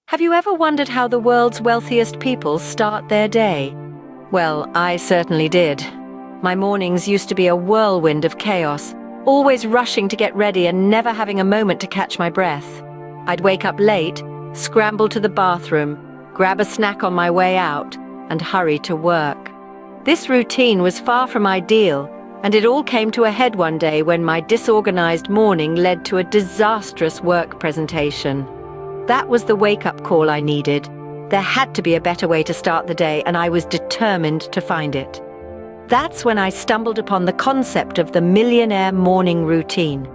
Have you ever wondered how the world's wealthiest people start their day? Well, I certainly did. My mornings used to be a whirlwind of chaos, always rushing to get ready and never having a moment to catch my breath. I'd wake up late, scramble to the bathroom, grab a snack on my way out, and hurry to work. This routine was far from ideal, and it all came to a head one day when my disorganized morning led to a disastrous work presentation. That was the wake-up call I needed. There had to be a better way to start the day, and I was determined to find it. That's when I stumbled upon the concept of the Millionaire Morning Routine.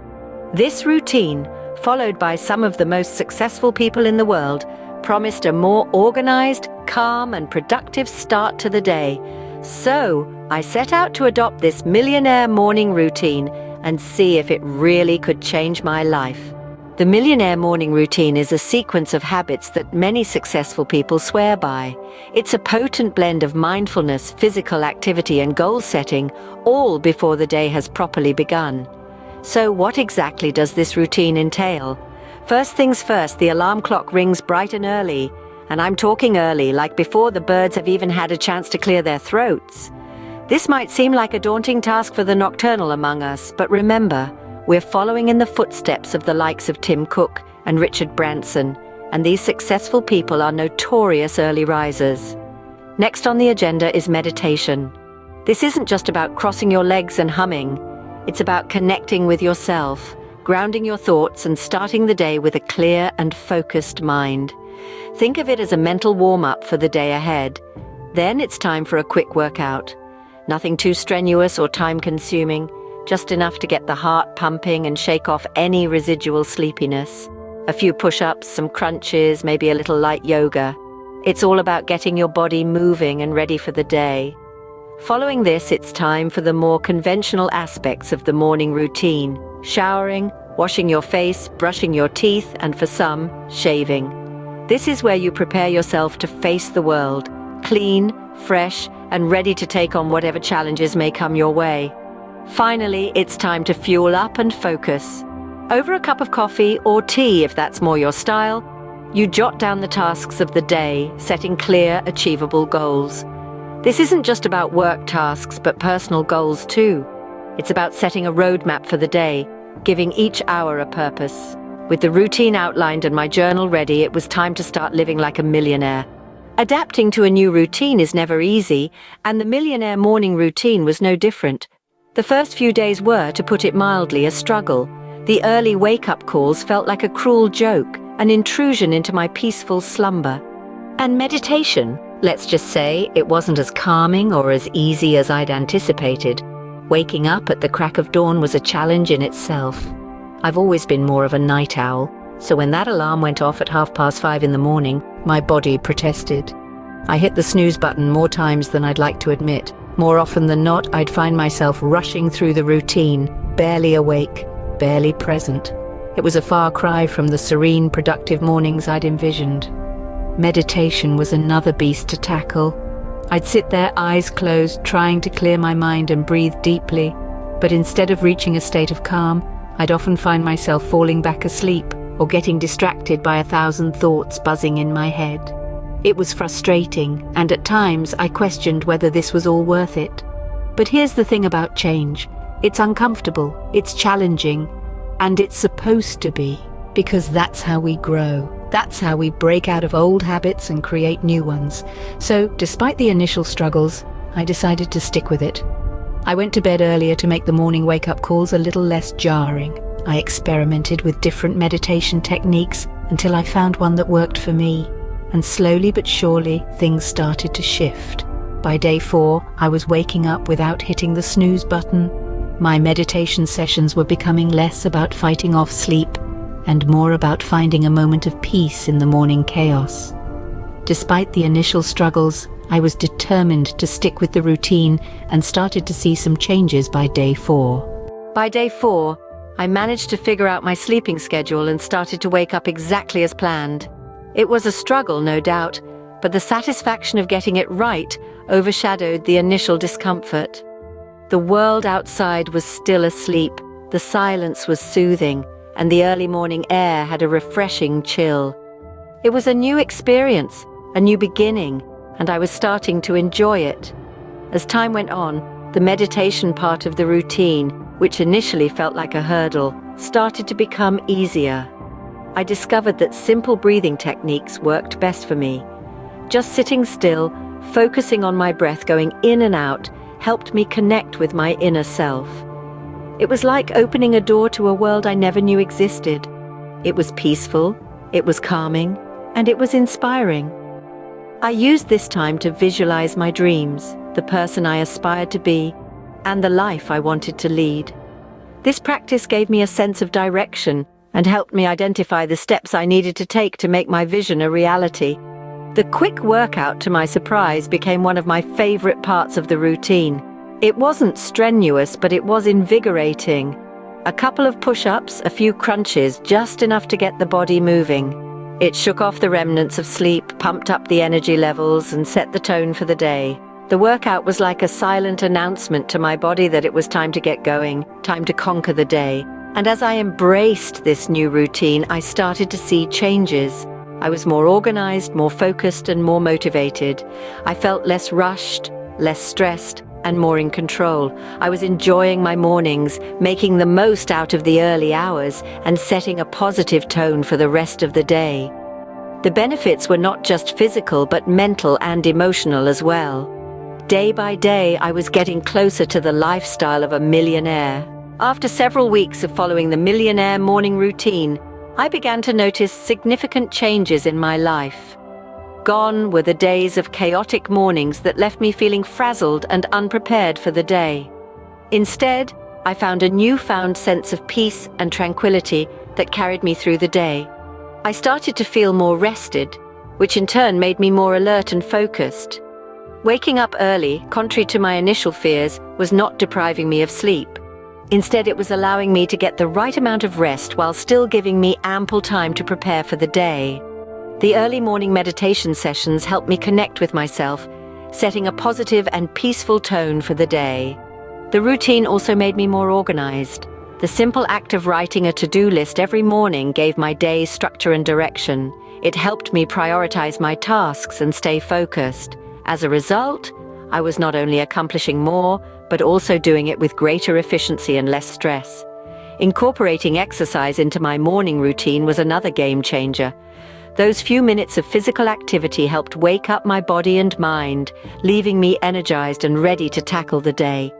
This routine, followed by some of the most successful people in the world, promised a more organized, calm, and productive start to the day. So, I set out to adopt this Millionaire Morning Routine and see if it really could change my life. The Millionaire Morning Routine is a sequence of habits that many successful people swear by. It's a potent blend of mindfulness, physical activity, and goal setting, all before the day has properly begun. So what exactly does this routine entail? First things first, the alarm clock rings bright and early. And I'm talking early, like before the birds have even had a chance to clear their throats. This might seem like a daunting task for the nocturnal among us, but remember, we're following in the footsteps of the likes of Tim Cook and Richard Branson, and these successful people are notorious early risers. Next on the agenda is meditation. This isn't just about crossing your legs and humming. It's about connecting with yourself, grounding your thoughts, and starting the day with a clear and focused mind. Think of it as a mental warm-up for the day ahead. Then it's time for a quick workout. Nothing too strenuous or time-consuming, just enough to get the heart pumping and shake off any residual sleepiness. A few push-ups, some crunches, maybe a little light yoga. It's all about getting your body moving and ready for the day. Following this, it's time for the more conventional aspects of the morning routine: showering, washing your face, brushing your teeth, and for some, shaving. This is where you prepare yourself to face the world, clean, fresh, and ready to take on whatever challenges may come your way. Finally, it's time to fuel up and focus. Over a cup of coffee or tea, if that's more your style, you jot down the tasks of the day, setting clear, achievable goals. This isn't just about work tasks, but personal goals too. It's about setting a roadmap for the day, giving each hour a purpose. With the routine outlined and my journal ready, it was time to start living like a millionaire. Adapting to a new routine is never easy, and the Millionaire Morning Routine was no different. The first few days were, to put it mildly, a struggle. The early wake-up calls felt like a cruel joke, an intrusion into my peaceful slumber. And meditation, let's just say, it wasn't as calming or as easy as I'd anticipated. Waking up at the crack of dawn was a challenge in itself. I've always been more of a night owl, so when that alarm went off at 5:30 in the morning, my body protested. I hit the snooze button more times than I'd like to admit. More often than not, I'd find myself rushing through the routine, barely awake, barely present. It was a far cry from the serene, productive mornings I'd envisioned. Meditation was another beast to tackle. I'd sit there, eyes closed, trying to clear my mind and breathe deeply, but instead of reaching a state of calm, I'd often find myself falling back asleep or getting distracted by 1,000 thoughts buzzing in my head. It was frustrating, and at times I questioned whether this was all worth it. But here's the thing about change. It's uncomfortable, it's challenging, and it's supposed to be, because that's how we grow. That's how we break out of old habits and create new ones. So, despite the initial struggles, I decided to stick with it. I went to bed earlier to make the morning wake-up calls a little less jarring. I experimented with different meditation techniques until I found one that worked for me. And slowly but surely, things started to shift. By day 4, I was waking up without hitting the snooze button. My meditation sessions were becoming less about fighting off sleep and more about finding a moment of peace in the morning chaos. Despite the initial struggles, I was determined to stick with the routine and started to see some changes by day 4. By day 4, I managed to figure out my sleeping schedule and started to wake up exactly as planned. It was a struggle, no doubt, but the satisfaction of getting it right overshadowed the initial discomfort. The world outside was still asleep, the silence was soothing, and the early morning air had a refreshing chill. It was a new experience, a new beginning, and I was starting to enjoy it. As time went on, the meditation part of the routine, which initially felt like a hurdle, started to become easier. I discovered that simple breathing techniques worked best for me. Just sitting still, focusing on my breath going in and out, helped me connect with my inner self. It was like opening a door to a world I never knew existed. It was peaceful, it was calming, and it was inspiring. I used this time to visualize my dreams, the person I aspired to be, and the life I wanted to lead. This practice gave me a sense of direction and helped me identify the steps I needed to take to make my vision a reality. The quick workout, to my surprise, became one of my favorite parts of the routine. It wasn't strenuous, but it was invigorating. A couple of push-ups, a few crunches, just enough to get the body moving. It shook off the remnants of sleep, pumped up the energy levels, and set the tone for the day. The workout was like a silent announcement to my body that it was time to get going, time to conquer the day. And as I embraced this new routine, I started to see changes. I was more organized, more focused, and more motivated. I felt less rushed, less stressed, and more in control. I was enjoying my mornings, making the most out of the early hours, and setting a positive tone for the rest of the day. The benefits were not just physical, but mental and emotional as well. Day by day, I was getting closer to the lifestyle of a millionaire. After several weeks of following the Millionaire Morning Routine, I began to notice significant changes in my life. Gone were the days of chaotic mornings that left me feeling frazzled and unprepared for the day. Instead, I found a newfound sense of peace and tranquility that carried me through the day. I started to feel more rested, which in turn made me more alert and focused. Waking up early, contrary to my initial fears, was not depriving me of sleep. Instead, it was allowing me to get the right amount of rest while still giving me ample time to prepare for the day. The early morning meditation sessions helped me connect with myself, setting a positive and peaceful tone for the day. The routine also made me more organized. The simple act of writing a to-do list every morning gave my day structure and direction. It helped me prioritize my tasks and stay focused. As a result, I was not only accomplishing more, but also doing it with greater efficiency and less stress. Incorporating exercise into my morning routine was another game changer. Those few minutes of physical activity helped wake up my body and mind, leaving me energized and ready to tackle the day.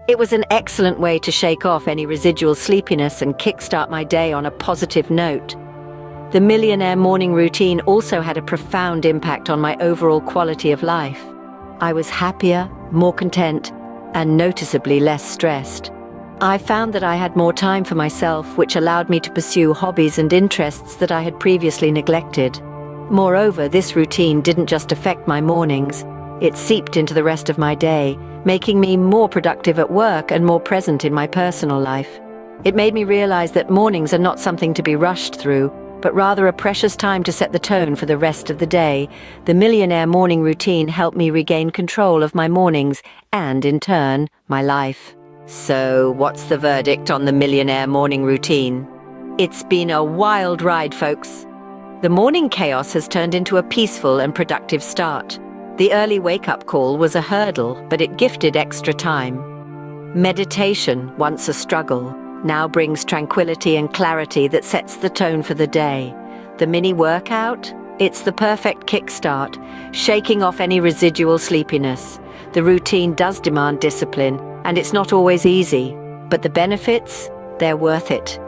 It was an excellent way to shake off any residual sleepiness and kickstart my day on a positive note. The Millionaire Morning Routine also had a profound impact on my overall quality of life. I was happier, more content, and noticeably less stressed. I found that I had more time for myself, which allowed me to pursue hobbies and interests that I had previously neglected. Moreover, this routine didn't just affect my mornings, it seeped into the rest of my day, making me more productive at work and more present in my personal life. It made me realize that mornings are not something to be rushed through, but rather a precious time to set the tone for the rest of the day. The Millionaire Morning Routine helped me regain control of my mornings and, in turn, my life. So, what's the verdict on the Millionaire Morning Routine? It's been a wild ride, folks. The morning chaos has turned into a peaceful and productive start. The early wake-up call was a hurdle, but it gifted extra time. Meditation, once a struggle, now brings tranquility and clarity that sets the tone for the day. The mini workout? It's the perfect kickstart, shaking off any residual sleepiness. The routine does demand discipline, and it's not always easy, but the benefits, they're worth it.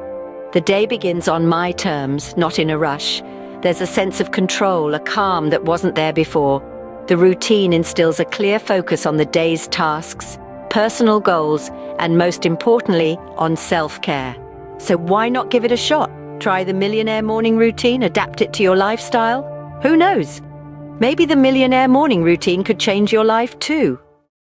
The day begins on my terms, not in a rush. There's a sense of control, a calm that wasn't there before. The routine instills a clear focus on the day's tasks, personal goals, and most importantly, on self-care. So why not give it a shot? Try the Millionaire Morning Routine, adapt it to your lifestyle. Who knows? Maybe the Millionaire Morning Routine could change your life too.